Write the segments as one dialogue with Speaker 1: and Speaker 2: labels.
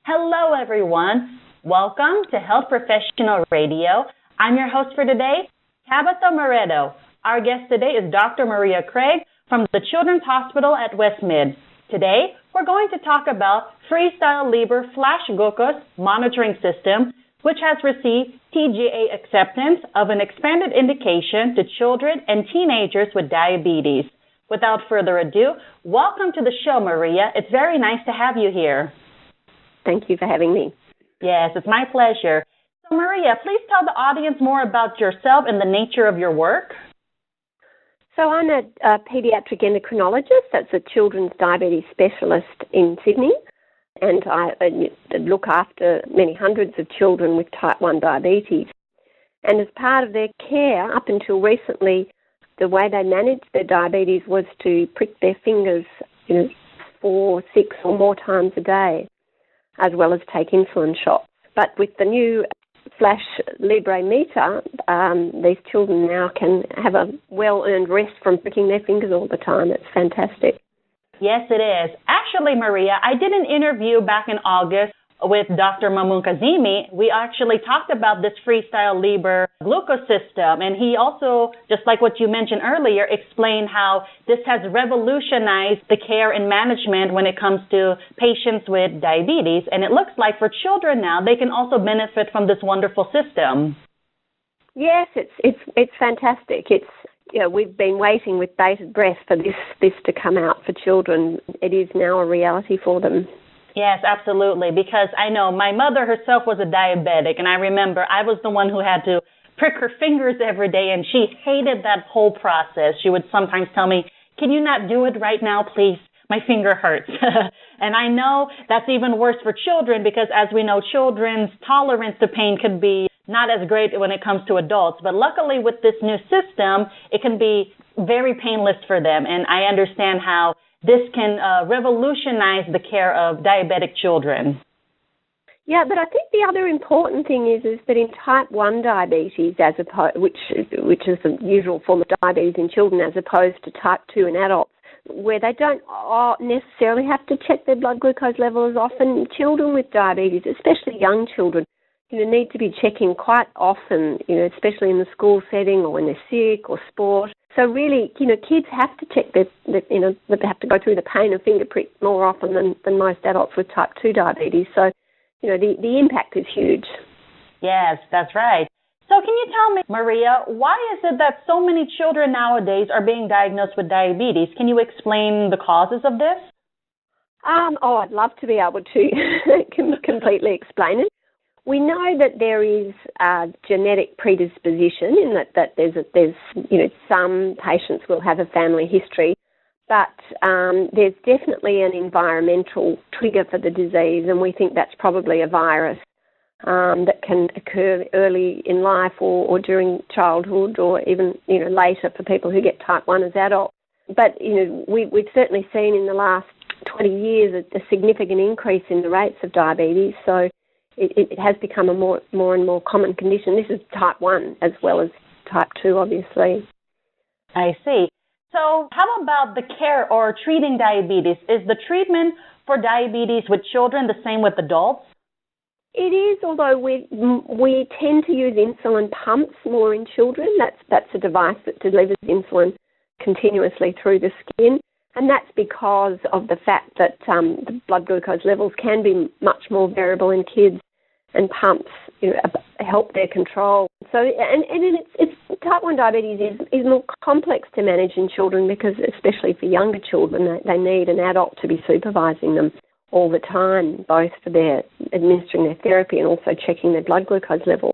Speaker 1: Hello, everyone. Welcome to Health Professional Radio. I'm your host for today, Tabetha Moreto. Our guest today is Dr. Maria Craig from the Children's Hospital at Westmid. Today, we're going to talk about Freestyle Libre Flash Glucose Monitoring System, which has received TGA acceptance of an expanded indication to children and teenagers with diabetes. Without further ado, welcome to the show, Maria. It's very nice to have you here.
Speaker 2: Thank you for having me.
Speaker 1: Yes, it's my pleasure. So, Maria, please tell the audience more about yourself and the nature of your work.
Speaker 2: So I'm a pediatric endocrinologist. That's a children's diabetes specialist in Sydney. And I look after many hundreds of children with type 1 diabetes. And as part of their care, up until recently, the way they managed their diabetes was to prick their fingers 4, 6 or more times a day, as well as take insulin shots. But with the new Flash Libre meter, these children now can have a well-earned rest from pricking their fingers all the time. It's fantastic.
Speaker 1: Yes, it is. Actually, Maria, I did an interview back in August with Dr. Mamoun Kazemi. We actually talked about this Freestyle Libre glucose system, and he also, just like what you mentioned earlier, explained how this has revolutionized the care and management when it comes to patients with diabetes. And it looks like for children now, they can also benefit from this wonderful system.
Speaker 2: Yes, it's fantastic. We've been waiting with bated breath for this to come out for children. It is now a reality for them.
Speaker 1: Yes, absolutely, because I know my mother herself was a diabetic, and I remember I was the one who had to prick her fingers every day, and she hated that whole process. She would sometimes tell me, "Can you not do it right now, please? My finger hurts." And I know that's even worse for children because, as we know, children's tolerance to pain could be not as great when it comes to adults. But luckily with this new system, it can be very painless for them, and I understand how this can revolutionize the care of diabetic children.
Speaker 2: Yeah, but I think the other important thing is that in type 1 diabetes, which is the usual form of diabetes in children as opposed to type 2 in adults, where they don't necessarily have to check their blood glucose level as often, children with diabetes, especially young children, need to be checking quite often, especially in the school setting or when they're sick or sport. So really, kids have to check they have to go through the pain of finger prick more often than most adults with type 2 diabetes. So, the impact is huge.
Speaker 1: Yes, that's right. So can you tell me, Maria, why is it that so many children nowadays are being diagnosed with diabetes? Can you explain the causes of this?
Speaker 2: I'd love to be able to completely explain it. We know that there is a genetic predisposition in that there's some patients will have a family history, but there's definitely an environmental trigger for the disease, and we think that's probably a virus that can occur early in life or during childhood or even later for people who get type 1 as adults. But we've certainly seen in the last 20 years a significant increase in the rates of diabetes, so it has become a more and more common condition. This is type 1 as well as type 2, obviously.
Speaker 1: I see. So how about the care or treating diabetes? Is the treatment for diabetes with children the same with adults?
Speaker 2: It is, although we tend to use insulin pumps more in children. That's a device that delivers insulin continuously through the skin. And that's because of the fact that the blood glucose levels can be much more variable in kids, and pumps help their control. So, and it's type 1 diabetes is more complex to manage in children because, especially for younger children, they need an adult to be supervising them all the time, both for their administering their therapy and also checking their blood glucose level.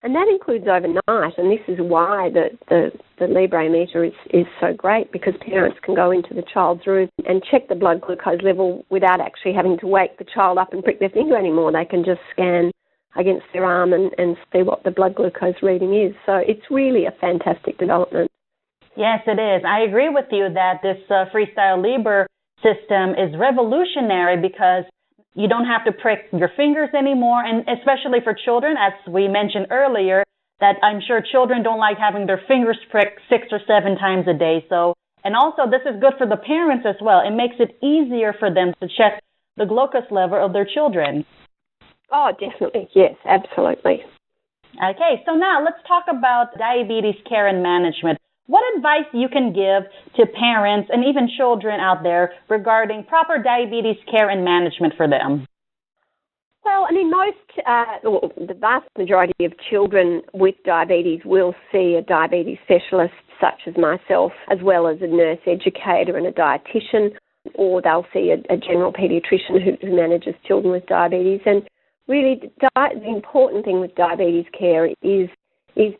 Speaker 2: And that includes overnight, and this is why the Libre meter is so great, because parents can go into the child's room and check the blood glucose level without actually having to wake the child up and prick their finger anymore. They can just scan against their arm and see what the blood glucose reading is. So it's really a fantastic development.
Speaker 1: Yes, it is. I agree with you that this Freestyle Libre system is revolutionary because you don't have to prick your fingers anymore, and especially for children, as we mentioned earlier, that I'm sure children don't like having their fingers pricked 6 or 7 times a day. So, and also this is good for the parents as well. It makes it easier for them to check the glucose level of their children.
Speaker 2: Oh, definitely. Yes, absolutely.
Speaker 1: Okay, so now let's talk about diabetes care and management. What advice you can give to parents and even children out there regarding proper diabetes care and management for them?
Speaker 2: Well, I mean, the vast majority of children with diabetes will see a diabetes specialist such as myself, as well as a nurse educator and a dietitian, or they'll see a general paediatrician who manages children with diabetes. And really, the important thing with diabetes care is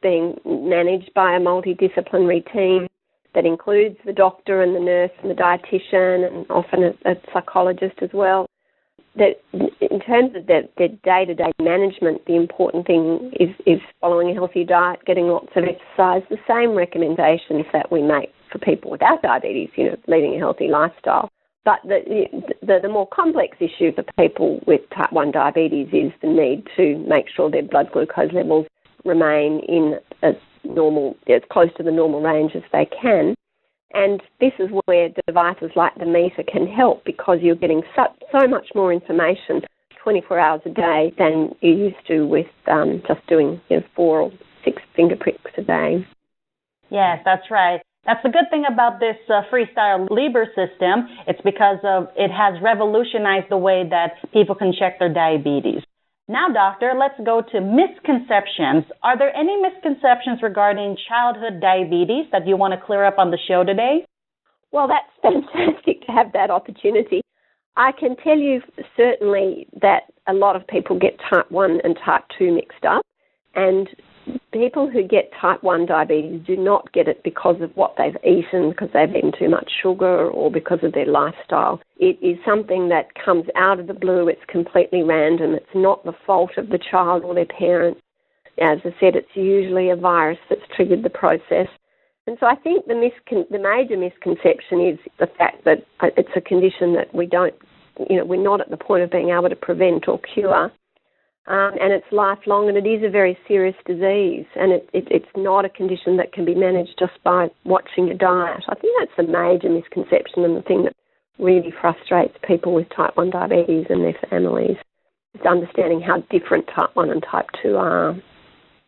Speaker 2: being managed by a multidisciplinary team that includes the doctor and the nurse and the dietitian and often a psychologist as well. That in terms of their day-to-day management, the important thing is following a healthy diet, getting lots of exercise, the same recommendations that we make for people without diabetes, leading a healthy lifestyle. But the more complex issue for people with type 1 diabetes is the need to make sure their blood glucose levels remain in as close to the normal range as they can. And this is where devices like the meter can help, because you're getting so much more information 24 hours a day than you used to with just doing 4 or 6 finger pricks a day.
Speaker 1: Yes, that's right. That's the good thing about this Freestyle Libre system. It's because it has revolutionized the way that people can check their diabetes. Now, doctor, let's go to misconceptions. Are there any misconceptions regarding childhood diabetes that you want to clear up on the show today?
Speaker 2: Well, that's fantastic to have that opportunity. I can tell you certainly that a lot of people get type 1 and type 2 mixed up, and people who get type 1 diabetes do not get it because of what they've eaten, because they've eaten too much sugar, or because of their lifestyle. It is something that comes out of the blue. It's completely random. It's not the fault of the child or their parents. As I said, it's usually a virus that's triggered the process. And so I think the major misconception is the fact that it's a condition that we're not at the point of being able to prevent or cure. And it's lifelong, and it is a very serious disease, and it's not a condition that can be managed just by watching your diet. I think that's the major misconception, and the thing that really frustrates people with type 1 diabetes and their families is understanding how different type 1 and type 2 are.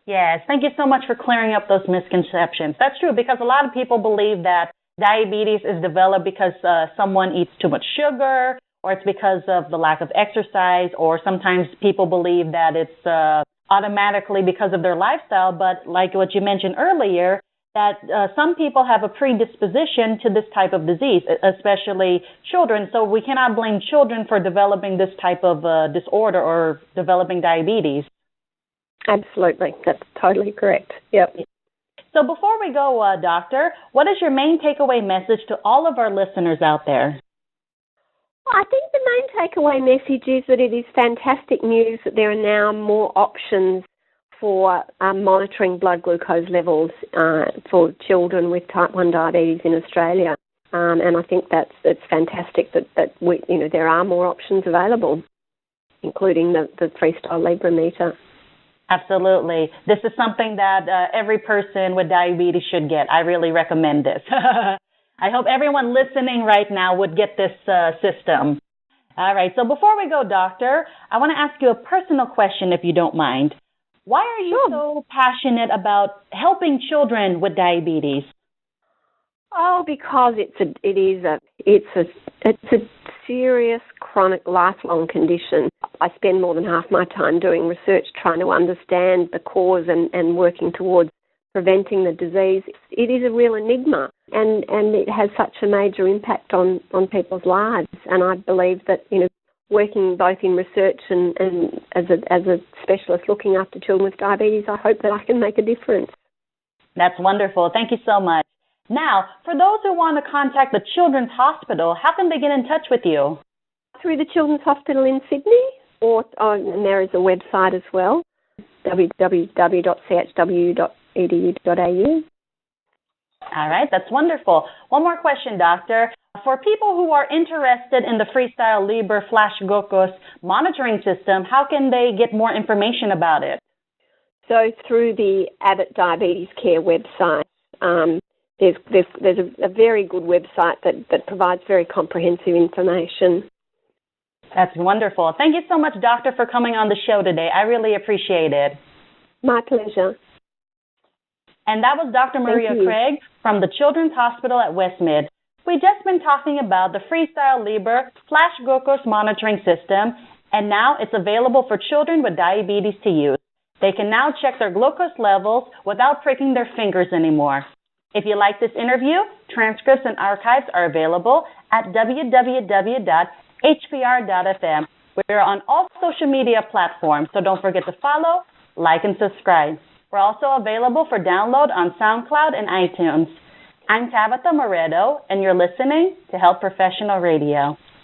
Speaker 1: Yes, thank you so much for clearing up those misconceptions. That's true, because a lot of people believe that diabetes is developed because someone eats too much sugar, or it's because of the lack of exercise, or sometimes people believe that it's automatically because of their lifestyle. But like what you mentioned earlier, that some people have a predisposition to this type of disease, especially children. So we cannot blame children for developing this type of disorder or developing diabetes.
Speaker 2: Absolutely. That's totally correct. Yep.
Speaker 1: So before we go, doctor, what is your main takeaway message to all of our listeners out there?
Speaker 2: I think the main takeaway message is that it is fantastic news that there are now more options for monitoring blood glucose levels for children with type 1 diabetes in Australia. And I think it's fantastic that there are more options available, including the Freestyle Libre meter.
Speaker 1: Absolutely. This is something that every person with diabetes should get. I really recommend this. I hope everyone listening right now would get this system. All right, so before we go, doctor, I want to ask you a personal question, if you don't mind. Why are you so passionate about helping children with diabetes?
Speaker 2: Oh, because it's a serious, chronic, lifelong condition. I spend more than half my time doing research trying to understand the cause and working towards preventing the disease. It is a real enigma, and it has such a major impact on people's lives. And I believe that, working both in research and as a specialist looking after children with diabetes, I hope that I can make a difference.
Speaker 1: That's wonderful. Thank you so much. Now, for those who want to contact the Children's Hospital, how can they get in touch with you?
Speaker 2: Through the Children's Hospital in Sydney, and there is a website as well, www.chw.edu.au.
Speaker 1: All right, that's wonderful. One more question, doctor. For people who are interested in the Freestyle Libre Flash Glucose monitoring system, how can they get more information about it?
Speaker 2: So through the Abbott Diabetes Care website, there's a very good website that provides very comprehensive information.
Speaker 1: That's wonderful. Thank you so much, Doctor, for coming on the show today. I really appreciate it.
Speaker 2: My pleasure.
Speaker 1: And that was Dr. Maria Craig from the Children's Hospital at Westmid. We've just been talking about the Freestyle Libre Flash Glucose Monitoring System, and now it's available for children with diabetes to use. They can now check their glucose levels without pricking their fingers anymore. If you like this interview, transcripts and archives are available at www.hpr.fm. We're on all social media platforms, so don't forget to follow, like, and subscribe. We're also available for download on SoundCloud and iTunes. I'm Tabetha Moreto, and you're listening to Health Professional Radio.